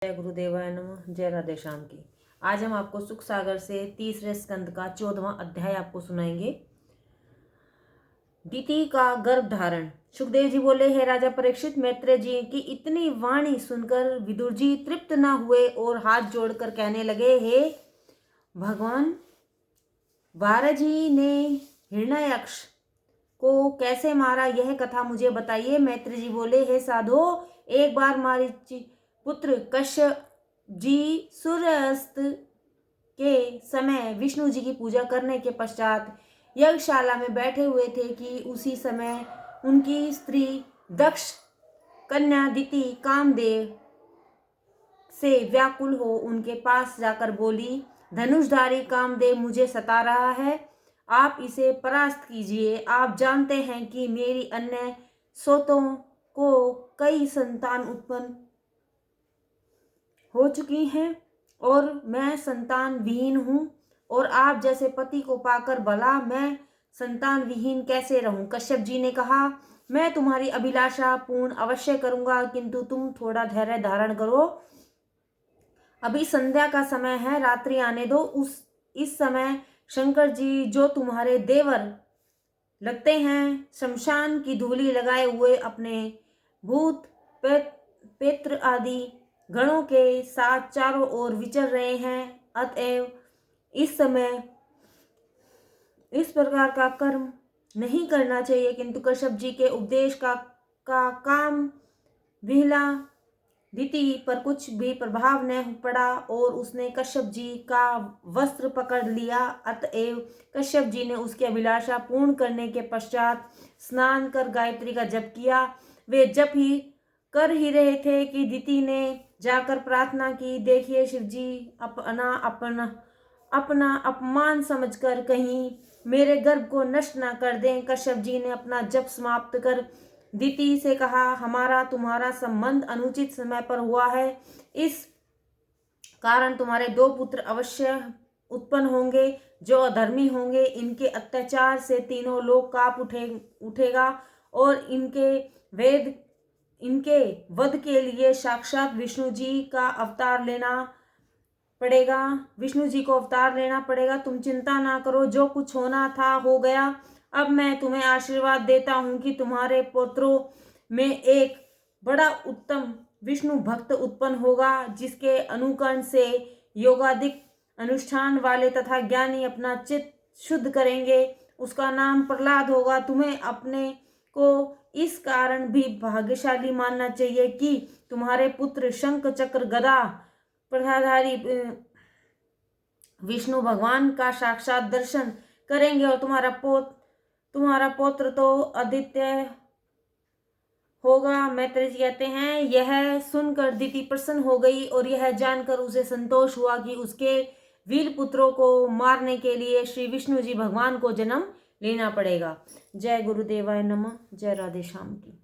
जय गुरुदेवाय नमः। जय राधे श्याम की। आज हम आपको सुख सागर से तीसरे स्कंद का 14वां अध्याय आपको सुनाएंगे। दिति का गर्भ धारण। सुखदेव जी बोले, हे राजा परीक्षित, मैत्रेय जी की इतनी वाणी सुनकर विदुर जी तृप्त न हुए और हाथ जोड़कर कहने लगे, हे भगवान, वारजी ने हिरण्यक्ष को कैसे मारा, यह कथा मुझे बताइए। मैत्रेय जी बोले, हे साधो, एक बार मारीच पुत्र कश्यप जी सूर्यास्त के समय विष्णु जी की पूजा करने के पश्चात यज्ञशाला में बैठे हुए थे कि उसी समय उनकी स्त्री दक्ष कन्या दिति कामदेव से व्याकुल हो उनके पास जाकर बोली, धनुषधारी कामदेव मुझे सता रहा है, आप इसे परास्त कीजिए। आप जानते हैं कि मेरी अन्य सोतों को कई संतान उत्पन्न हो चुकी हैं और मैं संतान विहीन हूँ, और आप जैसे पति को पाकर भला मैं संतान विहीन कैसे रहूं। कश्यप जी ने कहा, मैं तुम्हारी अभिलाषा पूर्ण अवश्य करूंगा, किंतु तुम थोड़ा धैर्य धारण करो। अभी संध्या का समय है, रात्रि आने दो। इस समय शंकर जी जो तुम्हारे देवर लगते हैं, शमशान की धूली लगाए हुए अपने भूत पेत्र आदि गणों के साथ चारों ओर विचर रहे हैं। अतएव इस समय इस प्रकार का कर्म नहीं करना चाहिए। किंतु कश्यप जी के उपदेश का काम विहला दिति पर कुछ भी प्रभाव न पड़ा और उसने कश्यप जी का वस्त्र पकड़ लिया। अतएव कश्यप जी ने उसकी अभिलाषा पूर्ण करने के पश्चात स्नान कर गायत्री का जप किया। वे जप ही कर ही रहे थे कि दिति ने जाकर प्रार्थना की, देखिए शिव जी, अपना अपमान समझकर कहीं मेरे गर्भ को नष्ट ना कर दें। कश्यप जी ने अपना जप समाप्त कर दिति से कहा, हमारा तुम्हारा संबंध अनुचित समय पर हुआ है, इस कारण तुम्हारे 2 पुत्र अवश्य उत्पन्न होंगे जो अधर्मी होंगे। इनके अत्याचार से तीनों लोक कांप उठेगा और इनके वध के लिए साक्षात विष्णु जी को अवतार लेना पड़ेगा। तुम चिंता ना करो, जो कुछ होना था हो गया। अब मैं तुम्हें आशीर्वाद देता हूँ कि तुम्हारे पुत्रों में एक बड़ा उत्तम विष्णु भक्त उत्पन्न होगा, जिसके अनुकरण से योगादिक अनुष्ठान वाले तथा ज्ञानी अपना चित्त शुद्ध करेंगे। उसका नाम प्रहलाद होगा। तुम्हें अपने को इस कारण भी भाग्यशाली मानना चाहिए कि तुम्हारे पुत्र शंख चक्र गदा प्रधाधारी विष्णु भगवान का साक्षात दर्शन करेंगे और तुम्हारा पौत्र तो आदित्य होगा। मैत्रेय जी कहते हैं, यह सुनकर दिति प्रसन्न हो गई और यह जानकर उसे संतोष हुआ कि उसके वीर पुत्रों को मारने के लिए श्री विष्णु जी भगवान को जन्म लेना पड़ेगा। जय गुरुदेवाय नमः। जय राधे श्याम की।